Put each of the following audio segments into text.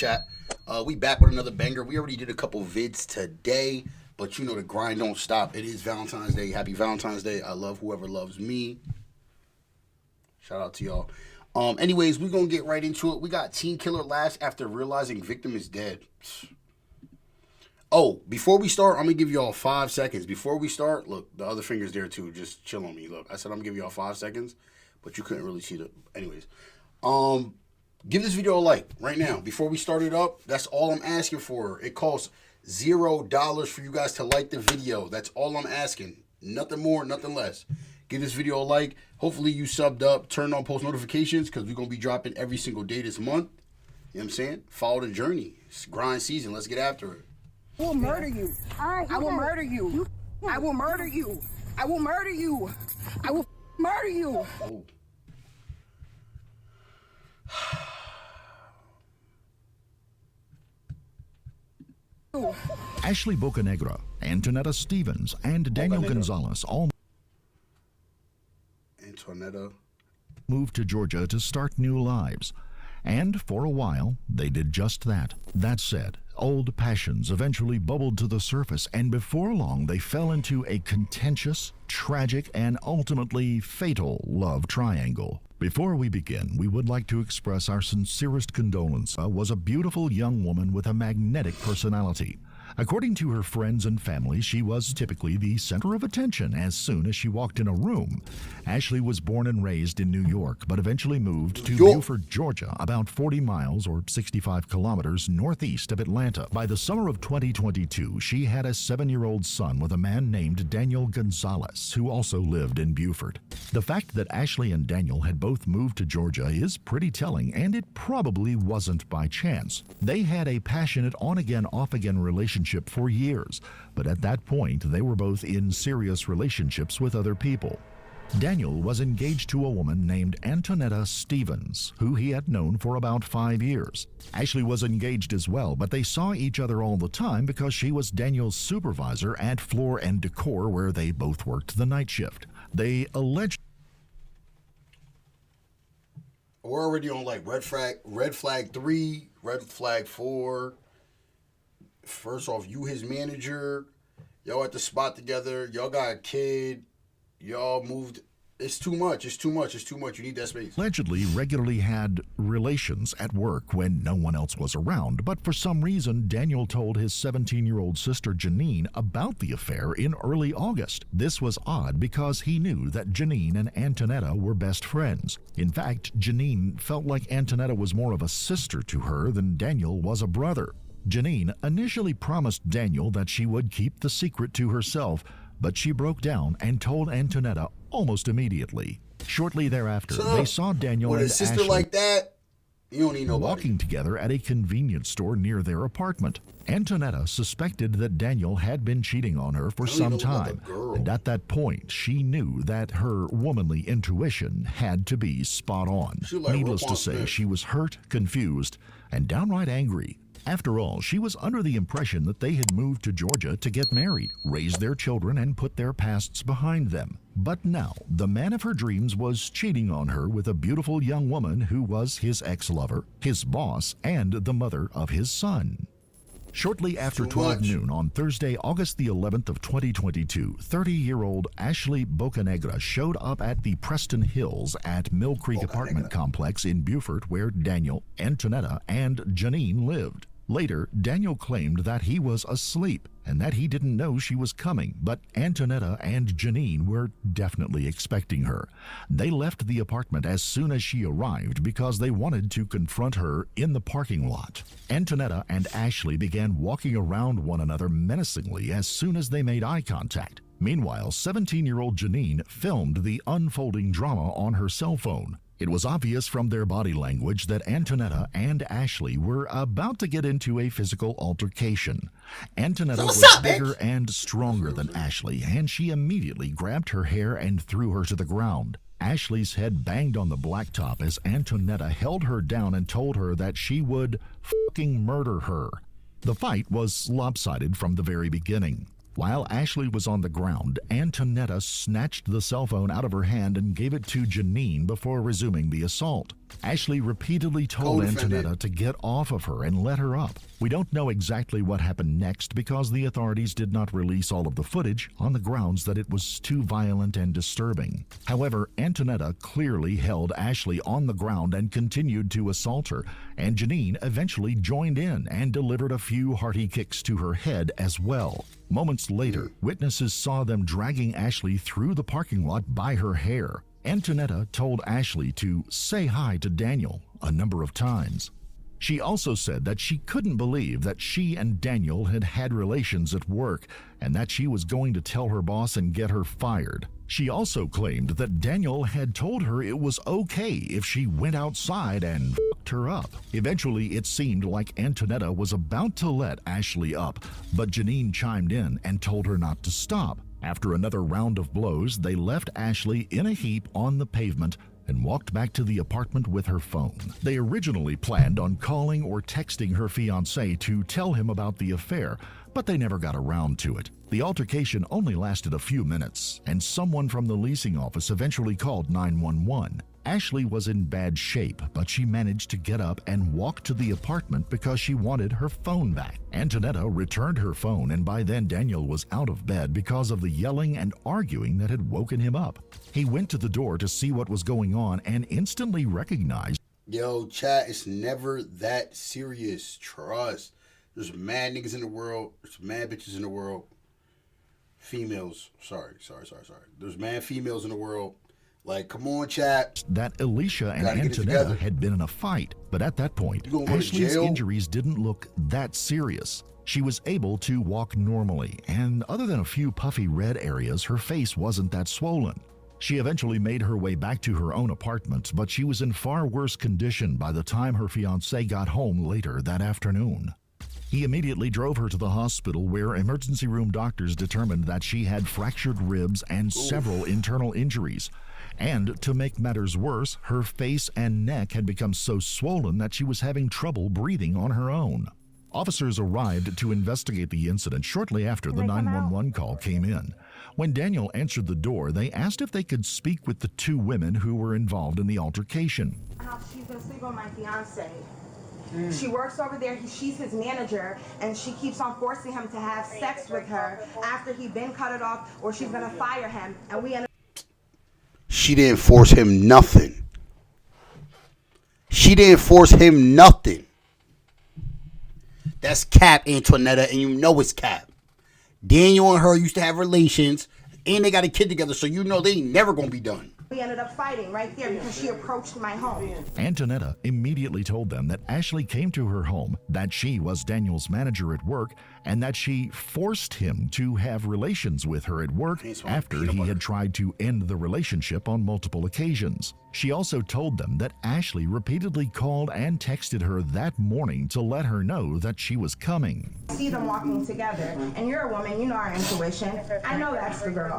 chat? We back with another banger. We already did a couple vids today, but you know the grind don't stop. It is Valentine's Day. Happy Valentine's Day. I love whoever loves me. Shout out to y'all. Anyways, we're going to get right into it. We got teen killer last after realizing victim is dead. Oh, before we start, I'm going to give y'all 5 seconds. Before we start, look, the other finger's there too. Just chill on me. Look, I said I'm going to give y'all 5 seconds, but you couldn't really see the... Anyways. Give this video a like right now. Before we start it up, that's all I'm asking for. It costs $0 for you guys to like the video. That's all I'm asking. Nothing more, nothing less. Give this video a like. Hopefully you subbed up, turned on post notifications, because we're going to be dropping every single day this month. You know what I'm saying? Follow the journey. It's grind season. Let's get after it. I will murder you. I will murder you. I will murder you. I will murder you. I will murder you. Oh. Ashley Bocanegra, Antonetta Stevens, and Daniel Gonzalez all moved to Georgia to start new lives. And for a while, they did just that. That said, old passions eventually bubbled to the surface, and before long they fell into a contentious, tragic, and ultimately fatal love triangle. Before we begin, we would like to express our sincerest condolence. Was a beautiful young woman with a magnetic personality. According to her friends and family, she was typically the center of attention as soon as she walked in a room. Ashley was born and raised in New York, but eventually moved to Beaufort, Georgia, about 40 miles or 65 kilometers northeast of Atlanta. By the summer of 2022, she had a 7-year-old son with a man named Daniel Gonzalez, who also lived in Beaufort. The fact that Ashley and Daniel had both moved to Georgia is pretty telling, and it probably wasn't by chance. They had a passionate on-again, off-again relationship for years, but at that point they were both in serious relationships with other people. Daniel was engaged to a woman named Antonetta Stevens, who he had known for about 5 years. Ashley was engaged as well, but they saw each other all the time because she was Daniel's supervisor at Floor and Decor, where they both worked the night shift. They alleged... We're already on like red flag 3, red flag 4. First off, you his manager, y'all at the spot together, y'all got a kid, y'all moved. It's too much. It's too much. It's too much. You need that space. Allegedly regularly had relations at work when no one else was around, but for some reason, Daniel told his 17-year-old sister Janine about the affair in early August. This was odd because he knew that Janine and Antonetta were best friends. In fact, Janine felt like Antonetta was more of a sister to her than Daniel was a brother. Janine initially promised Daniel that she would keep the secret to herself, but she broke down and told Antonetta almost immediately. Shortly thereafter, they saw Daniel with and a sister Ashley like that, you don't need nobody. Walking together at a convenience store near their apartment. Antonetta suspected that Daniel had been cheating on her for some time, and at that point, she knew that her womanly intuition had to be spot on. Needless to say, she was hurt, confused, and downright angry. After all, she was under the impression that they had moved to Georgia to get married, raise their children, and put their pasts behind them. But now, the man of her dreams was cheating on her with a beautiful young woman who was his ex-lover, his boss, and the mother of his son. Shortly after 12 noon on Thursday, August the 11th of 2022, 30-year-old Ashley Bocanegra showed up at the Preston Hills at Mill Creek apartment complex in Beaufort, where Daniel, Antonetta, and Janine lived. Later, Daniel claimed that he was asleep and that he didn't know she was coming, but Antonetta and Janine were definitely expecting her. They left the apartment as soon as she arrived because they wanted to confront her in the parking lot. Antonetta and Ashley began walking around one another menacingly as soon as they made eye contact. Meanwhile, 17-year-old Janine filmed the unfolding drama on her cell phone. It was obvious from their body language that Antonetta and Ashley were about to get into a physical altercation. Antonetta was bigger and stronger than Ashley, and she immediately grabbed her hair and threw her to the ground. Ashley's head banged on the blacktop as Antonetta held her down and told her that she would fucking murder her. The fight was lopsided from the very beginning. While Ashley was on the ground, Antonetta snatched the cell phone out of her hand and gave it to Janine before resuming the assault. Ashley repeatedly told Antonetta to get off of her and let her up. We don't know exactly what happened next because the authorities did not release all of the footage on the grounds that it was too violent and disturbing. However, Antonetta clearly held Ashley on the ground and continued to assault her, and Janine eventually joined in and delivered a few hearty kicks to her head as well. Moments later, witnesses saw them dragging Ashley through the parking lot by her hair. Antonetta told Ashley to say hi to Daniel a number of times. She also said that she couldn't believe that she and Daniel had had relations at work and that she was going to tell her boss and get her fired. She also claimed that Daniel had told her it was okay if she went outside and fucked her up. Eventually, it seemed like Antonetta was about to let Ashley up, but Janine chimed in and told her not to stop. After another round of blows, they left Ashley in a heap on the pavement and walked back to the apartment with her phone. They originally planned on calling or texting her fiancé to tell him about the affair, but they never got around to it. The altercation only lasted a few minutes, and someone from the leasing office eventually called 911. Ashley was in bad shape, but she managed to get up and walk to the apartment because she wanted her phone back. Antonetta returned her phone, and by then Daniel was out of bed because of the yelling and arguing that had woken him up. He went to the door to see what was going on and instantly recognized. Yo, chat, it's never that serious. Trust. There's mad niggas in the world. There's mad bitches in the world. Females. Sorry. There's mad females in the world. Like, come on, chat. That Alicia and Antonetta had been in a fight, but at that point, Ashley's injuries didn't look that serious. She was able to walk normally, and other than a few puffy red areas, her face wasn't that swollen. She eventually made her way back to her own apartment, but she was in far worse condition by the time her fiancé got home later that afternoon. He immediately drove her to the hospital where emergency room doctors determined that she had fractured ribs and several internal injuries. And to make matters worse, her face and neck had become so swollen that she was having trouble breathing on her own. Officers arrived to investigate the incident shortly after the 911 call came in. When Daniel answered the door, they asked if they could speak with the two women who were involved in the altercation. She's been sleeping with my fiance. She works over there. She's his manager, and she keeps on forcing him to have sex with her after he's been cut it off, or she's gonna fire him. And we ended. She didn't force him nothing. She didn't force him nothing. That's cap, Antonetta, and you know it's cap. Daniel and her used to have relations, and they got a kid together, so you know they ain't never gonna be done. We ended up fighting right there because she approached my home. Antonetta immediately told them that Ashley came to her home, that she was Daniel's manager at work, and that she forced him to have relations with her at work after he had tried to end the relationship on multiple occasions. She also told them that Ashley repeatedly called and texted her that morning to let her know that she was coming. I see them walking together, and you're a woman, you know our intuition. I know that's the girl.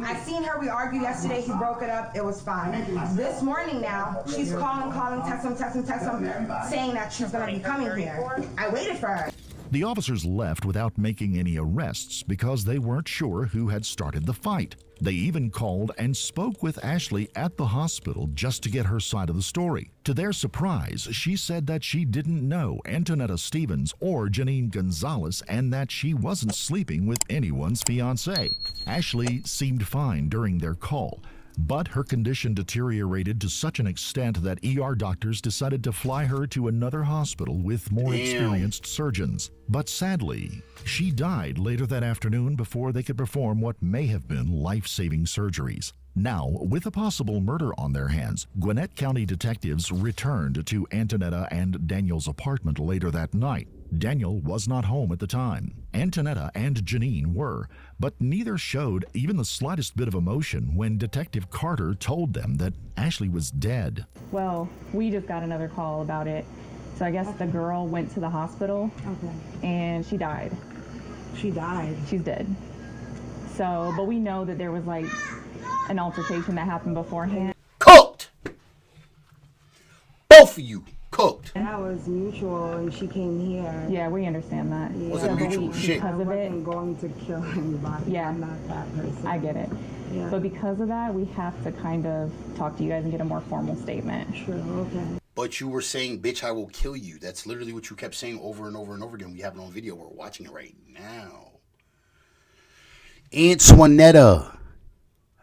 I seen her, we argued yesterday, he broke it up, it was fine. This morning now, she's calling, text him, saying that she's gonna be coming here. I waited for her. The officers left without making any arrests because they weren't sure who had started the fight. They even called and spoke with Ashley at the hospital just to get her side of the story. To their surprise, she said that she didn't know Antonetta Stevens or Janine Gonzalez and that she wasn't sleeping with anyone's fiancé. Ashley seemed fine during their call, but her condition deteriorated to such an extent that ER doctors decided to fly her to another hospital with more experienced surgeons. But sadly, she died later that afternoon before they could perform what may have been life-saving surgeries. Now, with a possible murder on their hands, Gwinnett County detectives returned to Antonetta and Daniel's apartment later that night. Daniel was not home at the time. Antonetta and Janine were, but neither showed even the slightest bit of emotion when Detective Carter told them that Ashley was dead. Well, we just got another call about it. So I guess the girl went to the hospital and she died. She died? She's dead. So, but we know that there was like an altercation that happened beforehand. Cooked! Both of you cooked. And that was mutual, and she came here. Yeah, we understand that. Was it mutual? Shit. I Because of it, wasn't going to kill anybody. Yeah. I'm not that person. I get it. Yeah. But because of that, we have to kind of talk to you guys and get a more formal statement. Sure, okay. But you were saying, bitch, I will kill you. That's literally what you kept saying over and over and over again. We have it on video. We're watching it right now. Antoinetta,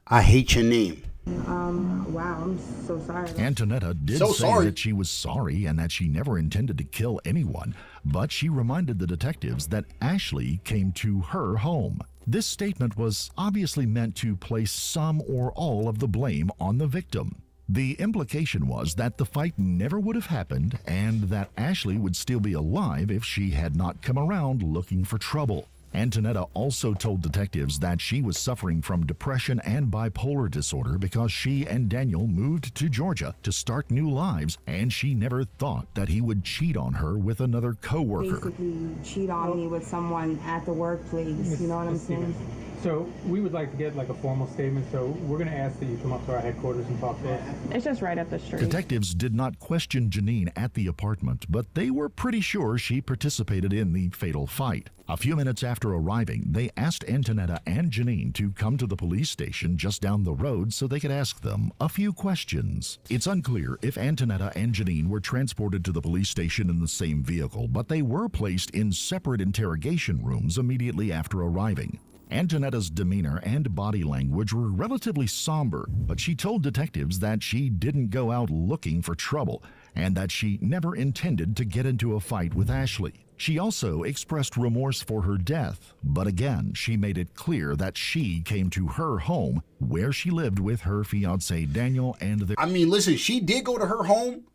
I hate your name. Wow, I'm so sorry. Antonetta did say that she was sorry and that she never intended to kill anyone, but she reminded the detectives that Ashley came to her home. This statement was obviously meant to place some or all of the blame on the victim. The implication was that the fight never would have happened and that Ashley would still be alive if she had not come around looking for trouble. Antonetta also told detectives that she was suffering from depression and bipolar disorder because she and Daniel moved to Georgia to start new lives, and she never thought that he would cheat on her with another coworker. Basically, cheat on me with someone at the workplace. You know what I'm saying? So we would like to get like a formal statement, so we're going to ask that you come up to our headquarters and talk to us. It's just right up the street. Detectives did not question Janine at the apartment, but they were pretty sure she participated in the fatal fight. A few minutes after arriving, they asked Antonetta and Janine to come to the police station just down the road so they could ask them a few questions. It's unclear if Antonetta and Janine were transported to the police station in the same vehicle, but they were placed in separate interrogation rooms immediately after arriving. Antonetta's demeanor and body language were relatively somber, but she told detectives that she didn't go out looking for trouble and that she never intended to get into a fight with Ashley. She also expressed remorse for her death, but again, she made it clear that she came to her home where she lived with her fiancé Daniel and their... I mean, listen, she did go to her home,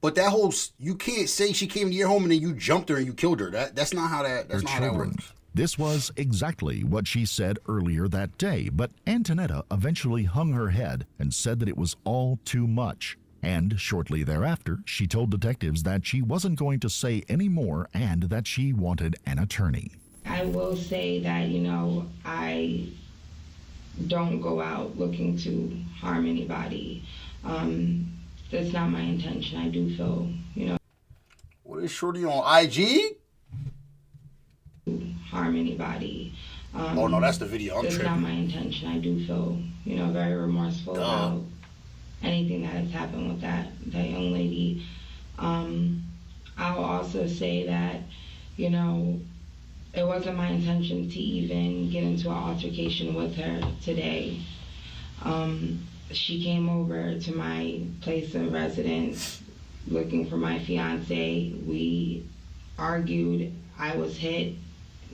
but that whole, you can't say she came to your home and then you jumped her and you killed her. That's not how that works. This was exactly what she said earlier that day, but Antonetta eventually hung her head and said that it was all too much. And shortly thereafter, she told detectives that she wasn't going to say any more and that she wanted an attorney. I will say that, I don't go out looking to harm anybody. That's not my intention. I do feel, What is Shorty on IG? Harm anybody. Oh no, that's the video. I'm that's tripping. Not my intention. I do feel, very remorseful about anything that has happened with that young lady. I'll also say that, it wasn't my intention to even get into an altercation with her today. She came over to my place of residence looking for my fiance. We argued. I was hit.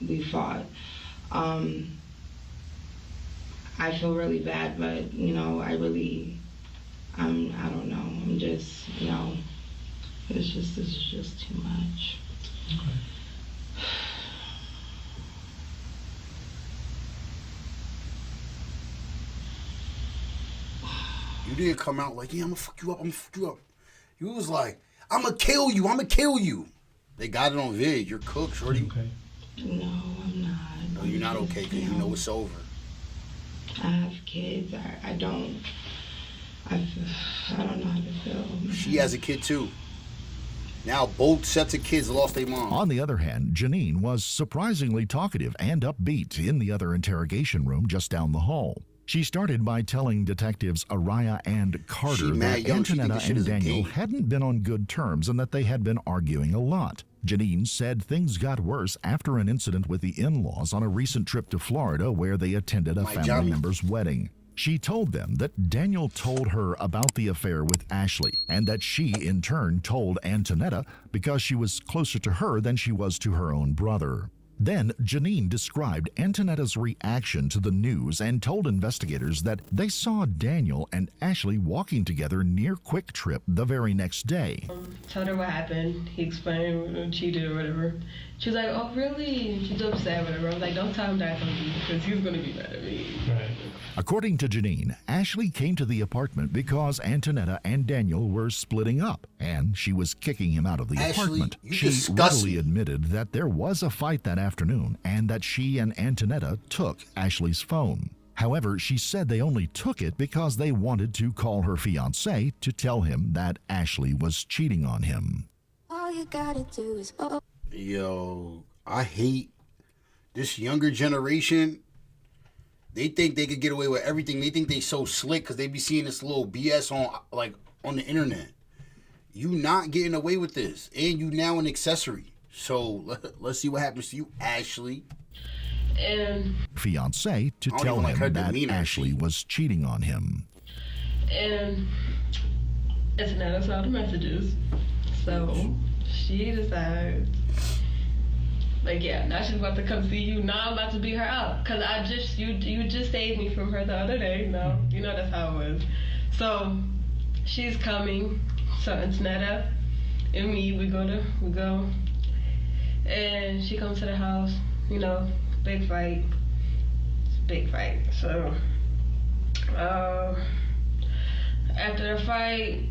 We fought. I feel really bad, but I don't know. I'm just, this is just too much. Okay. You didn't come out like, yeah, I'm gonna fuck you up, I'm gonna fuck you up. You was like, I'm gonna kill you, I'm gonna kill you. They got it on vid. You're cooked, Shorty. Okay. No, I'm not. No, you're not okay because you know it's over. I have kids. I don't know how to feel. She has a kid too. Now both sets of kids lost their mom. On the other hand, Janine was surprisingly talkative and upbeat in the other interrogation room just down the hall. She started by telling detectives Araya and Carter that Antonetta and Daniel hadn't been on good terms and that they had been arguing a lot. Janine said things got worse after an incident with the in-laws on a recent trip to Florida where they attended a family member's wedding. She told them that Daniel told her about the affair with Ashley and that she, in turn, told Antonetta because she was closer to her than she was to her own brother. Then Janine described Antonetta's reaction to the news and told investigators that they saw Daniel and Ashley walking together near Quick Trip the very next day. Told her what happened. He explained what she did or whatever. She was like, oh, really? And she's upset, whatever. I was like, don't tell him that I told you because he's going to be mad at me. Right. According to Janine, Ashley came to the apartment because Antonetta and Daniel were splitting up, and she was kicking him out of the apartment. She readily admitted that there was a fight that afternoon and that she and Antonetta took Ashley's phone. However, she said they only took it because they wanted to call her fiancé to tell him that Ashley was cheating on him. All you gotta do is Yo, I hate this younger generation. They think they could get away with everything. They think they so slick because they be seeing this little BS on the internet. You not getting away with this, and you now an accessory. So let's see what happens to you, Ashley. And Fiancé to tell him that Ashley was cheating on him. And Antonetta saw the messages, so she decides, like, yeah, now she's about to come see you. Now I'm about to beat her up, cause you just saved me from her the other day. No, you know that's how it was. So she's coming. So Antonetta and me, we go, and she comes to the house. You know, big fight. It's a big fight. So after the fight,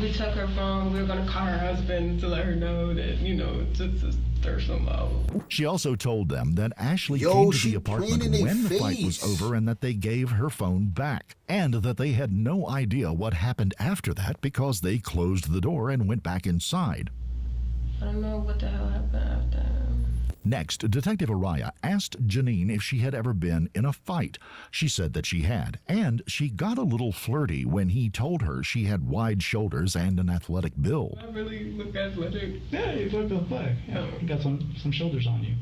we took her phone. We were gonna call her husband to let her know that, you know, to stir some out. She also told them that Ashley came to the apartment when the fight was over and that they gave her phone back, and that they had no idea what happened after that because they closed the door and went back inside. I don't know what the hell happened after. Next, Detective Araya asked Janine if she had ever been in a fight. She said that she had, and she got a little flirty when he told her she had wide shoulders and an athletic build. I really look athletic. Yeah, you look athletic. Yeah, you got some shoulders on you.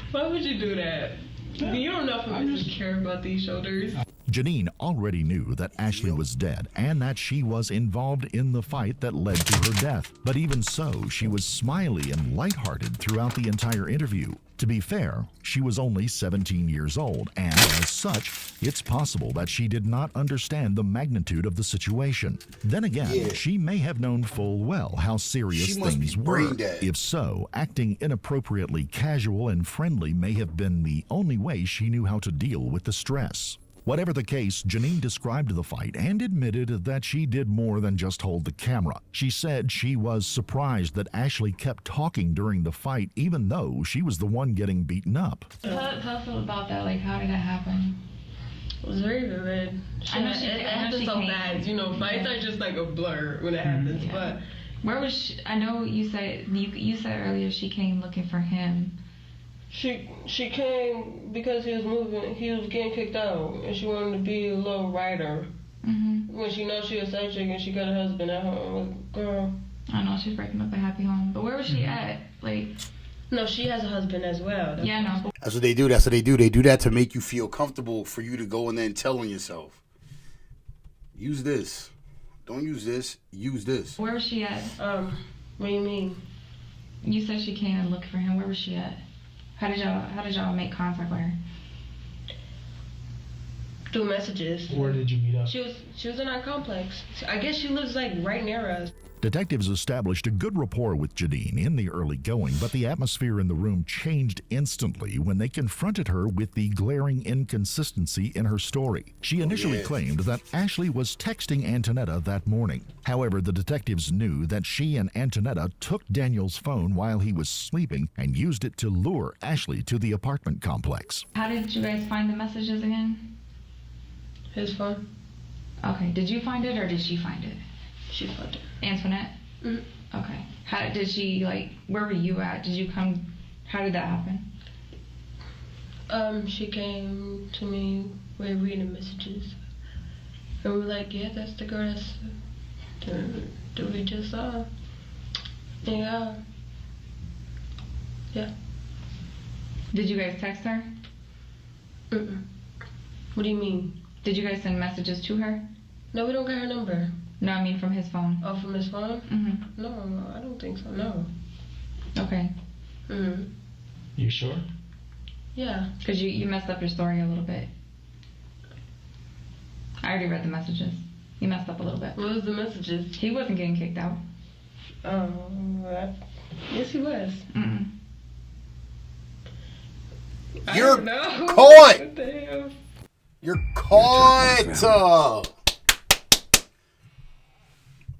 Why would you do that? Yeah. You don't know if I just care about these shoulders. Janine already knew that Ashley was dead and that she was involved in the fight that led to her death. But even so, she was smiley and lighthearted throughout the entire interview. To be fair, she was only 17 years old, and as such, it's possible that she did not understand the magnitude of the situation. Then again, she may have known full well how serious things were. If so, acting inappropriately casual and friendly may have been the only way she knew how to deal with the stress. Whatever the case, Janine described the fight and admitted that she did more than just hold the camera. She said she was surprised that Ashley kept talking during the fight, even though she was the one getting beaten up. Tell us about that. Like, how did that happen? It was very vivid. I know it happens so fast. You know, fights are just like a blur when it happens. Yeah. But where was she? I know you said earlier she came looking for him. She came because he was getting kicked out, and she wanted to be a little writer. When she knows she a side chick and she got a husband at home. Like, girl. I know, she's breaking up a happy home. But where was she at? Like, no, she has a husband as well. Yeah, no. That's what they do. That's what they do. They do that to make you feel comfortable for you to go and then tell on yourself. Use this. Don't use this. Use this. Where was she at? What do you mean? You said she came and looked for him. Where was she at? How did y'all make contact with her? Through messages. Where did you meet up? She was in our complex. I guess she lives like right near us. Detectives established a good rapport with Janine in the early going, but the atmosphere in the room changed instantly when they confronted her with the glaring inconsistency in her story. She initially claimed that Ashley was texting Antonetta that morning. However, the detectives knew that she and Antonetta took Daniel's phone while he was sleeping and used it to lure Ashley to the apartment complex. How did you guys find the messages again? His phone. Okay, did you find it or did she find it? She found it. Antoinette? Okay. How did she, like, where were you at? Did you come, how did that happen? She came to me, we were reading the messages. And we were like, yeah, that's the girl that we just saw. Yeah. Yeah. Did you guys text her? What do you mean? Did you guys send messages to her? No, we don't got her number. No, I mean from his phone. Oh, from his phone? No, I don't think so, no. Okay. You sure? Yeah. Because you messed up your story a little bit. I already read the messages. You messed up a little bit. What was the messages? He wasn't getting kicked out. Yes, he was. You're caught! What the hell? You're caught!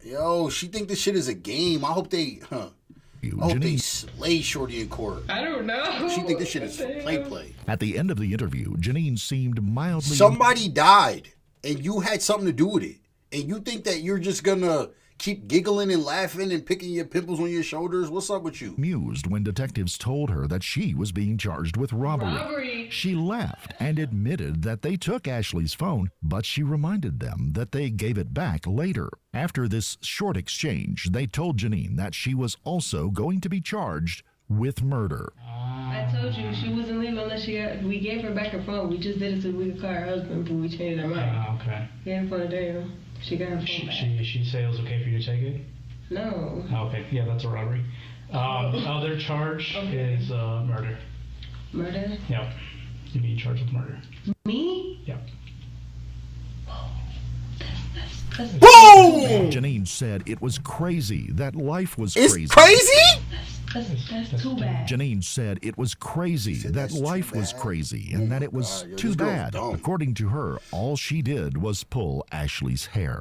Yo, she think this shit is a game. I hope they, Oh, they slay Shorty in court. I don't know. She think this shit is play. At the end of the interview, Janine seemed mildly... Somebody died, and you had something to do with it. And you think that you're just gonna keep giggling and laughing and picking your pimples on your shoulders? What's up with you? Amused when detectives told her that she was being charged with robbery. She laughed and admitted that they took Ashley's phone, but she reminded them that they gave it back later. After this short exchange, they told Janine that she was also going to be charged with murder. I told you she wasn't leaving unless we gave her back her phone. We just did it so we could call her husband, but we changed our mind. Okay. We had her phone today. She got her phone back. She say it was okay for you to take it? No. Okay, yeah, that's a robbery. Other charge is murder. Murder? Yep. You're being charged with murder. Me? Yep. Boom! Janine said it was crazy, that life was It's crazy. That's too bad. Janine said it was crazy, that life was crazy, and that it was too bad. According to her, all she did was pull Ashley's hair.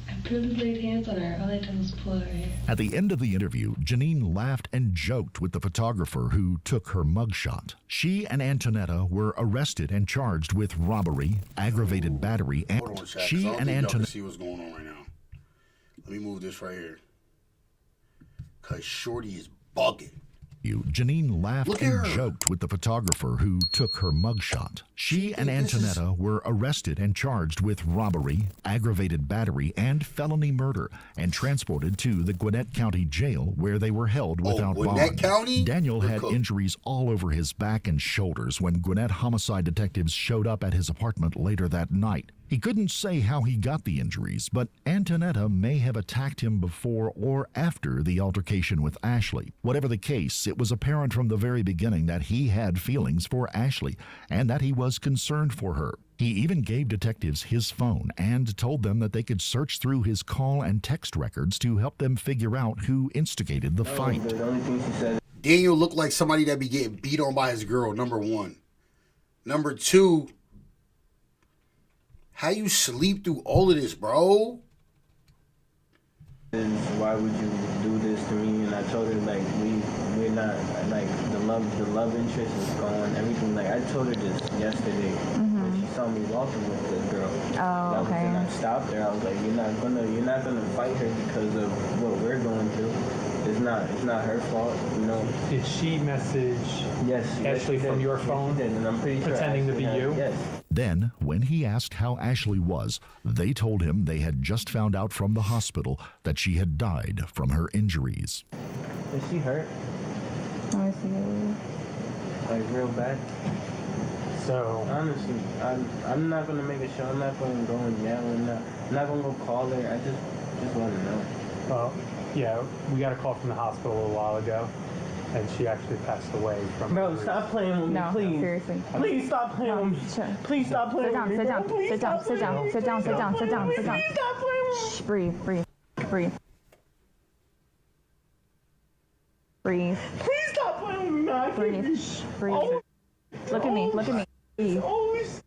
I barely laid hands on her. All I did was pull her hair. At the end of the interview, Janine laughed and joked with the photographer who took her mugshot. She and Antonetta were arrested and charged with robbery, aggravated battery, and Hold on, chat, she I don't and think y'all can Antonetta... see what's going on right now. Let me move this right here. Cause Shorty is bugging. Janine laughed Look at and her. joked with the photographer who took her mugshot. She and Antonetta were arrested and charged with robbery, aggravated battery, and felony murder, and transported to the Gwinnett County Jail, where they were held without Gwinnett bond. County? Daniel We're had cooked. injuries all over his back and shoulders when Gwinnett homicide detectives showed up at his apartment later that night. He couldn't say how he got the injuries, but Antonetta may have attacked him before or after the altercation with Ashley. Whatever the case, it was apparent from the very beginning that he had feelings for Ashley and that he was concerned for her. He even gave detectives his phone and told them that they could search through his call and text records to help them figure out who instigated the fight. The only thing she said... Daniel looked like somebody that be getting beat on by his girl, number one. Number two, how you sleep through all of this, bro? Why would you do this to me? And I told her, like, we're not, like, the love interest is gone, everything. Like, I told her this yesterday when she saw me walking with this girl. Oh, okay. And I stopped her. I was like, you're not gonna fight her because of what we're going through. It's not her fault, you know. Did she message Ashley from your phone? She did, and I'm pretty sure pretending to be you? Yes. Then, when he asked how Ashley was, they told him they had just found out from the hospital that she had died from her injuries. Is she hurt? Let me see. Like real bad? So honestly, I'm not gonna make a show. I'm not gonna go and yell. I'm not gonna go call her. I just want to know. well, yeah, we got a call from the hospital a while ago, and she actually passed away from. Bro, stop playing with me, No, please. seriously. Please stop playing with me. Sure. Please stop playing Sit down, with me. sit down, bro. Please sit down, stop sit playing down, with sit me. down, sit down, sit down, sit down, Please sit down. stop playing with me. Shh, breathe, breathe, breathe. Breathe, Please stop playing with me, man. I can't breathe, be- shh, breathe. Look at me, look at me. Breathe. Always.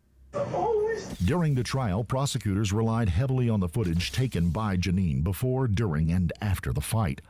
During the trial, prosecutors relied heavily on the footage taken by Janine before, during, and after the fight.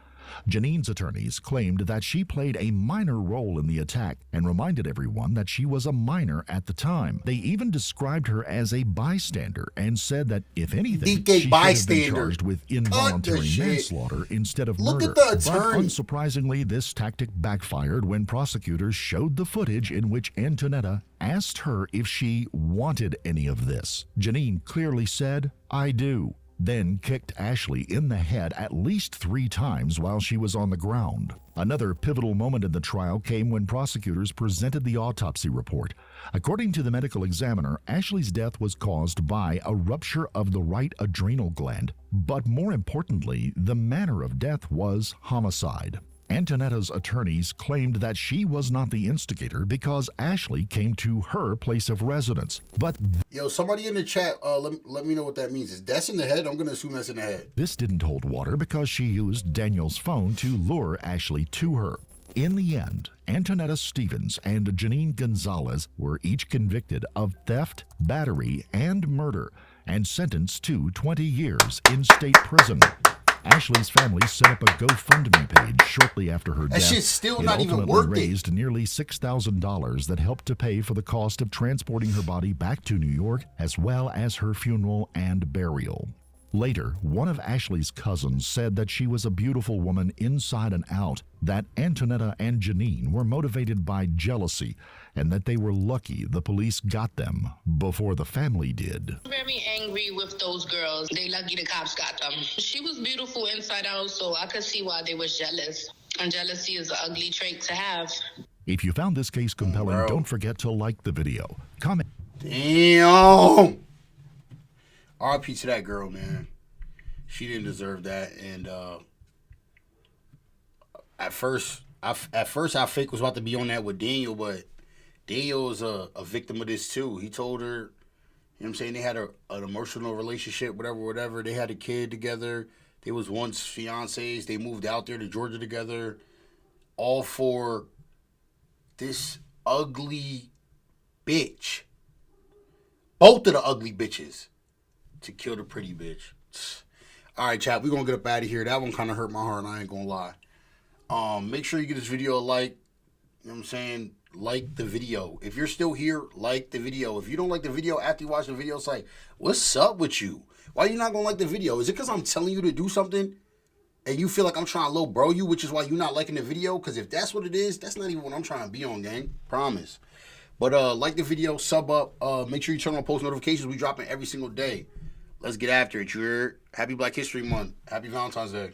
Janine's attorneys claimed that she played a minor role in the attack and reminded everyone that she was a minor at the time. They even described her as a bystander and said that, if anything, she should have been charged with involuntary manslaughter instead of Look murder. at the But attorney. unsurprisingly, this tactic backfired when prosecutors showed the footage in which Antonetta asked her if she wanted any of this. Janine clearly said, "I do," then kicked Ashley in the head at least 3 times while she was on the ground. Another pivotal moment in the trial came when prosecutors presented the autopsy report. According to the medical examiner, Ashley's death was caused by a rupture of the right adrenal gland, but more importantly, the manner of death was homicide. Antonetta's attorneys claimed that she was not the instigator because Ashley came to her place of residence. But Yo, somebody in the chat, let me know what that means. Is that's in the head? I'm gonna assume that's in the head. this didn't hold water because she used Daniel's phone to lure Ashley to her. In the end, Antonetta Stevens and Janine Gonzalez were each convicted of theft, battery, and murder, and sentenced to 20 years in state prison. Ashley's family set up a GoFundMe page shortly after her That death. shit's still It not even ultimately worth it. raised nearly $6,000 that helped to pay for the cost of transporting her body back to New York, as well as her funeral and burial. Later, one of Ashley's cousins said that she was a beautiful woman inside and out, that Antonetta and Janine were motivated by jealousy, and that they were lucky the police got them before the family did. Very angry with those girls. They lucky the cops got them. She was beautiful inside out, so I could see why they was jealous. And jealousy is an ugly trait to have. If you found this case compelling, don't forget to like the video, comment. Damn. RIP to that girl, man. She didn't deserve that. And at first I fake was about to be on that with Daniel, but Daniel is a victim of this too. He told her, you know what I'm saying, they had an emotional relationship, whatever. They had a kid together. They was once fiancés. They moved out there to Georgia together. All for this ugly bitch. Both of the ugly bitches. To kill the pretty bitch. All right, chat. We're going to get up out of here. That one kind of hurt my heart, I ain't going to lie. Make sure you give this video a like. You know what I'm saying? Like the video. If you're still here, like the video. If you don't like the video after you watch the video, it's like, what's up with you? Why you not going to like the video? Is it because I'm telling you to do something and you feel like I'm trying to low bro you, which is why you're not liking the video? Because if that's what it is, that's not even what I'm trying to be on, gang. Promise. But like the video, sub up. Make sure you turn on post notifications. We dropping every single day. Let's get after it. You heard? Happy Black History Month. Happy Valentine's Day.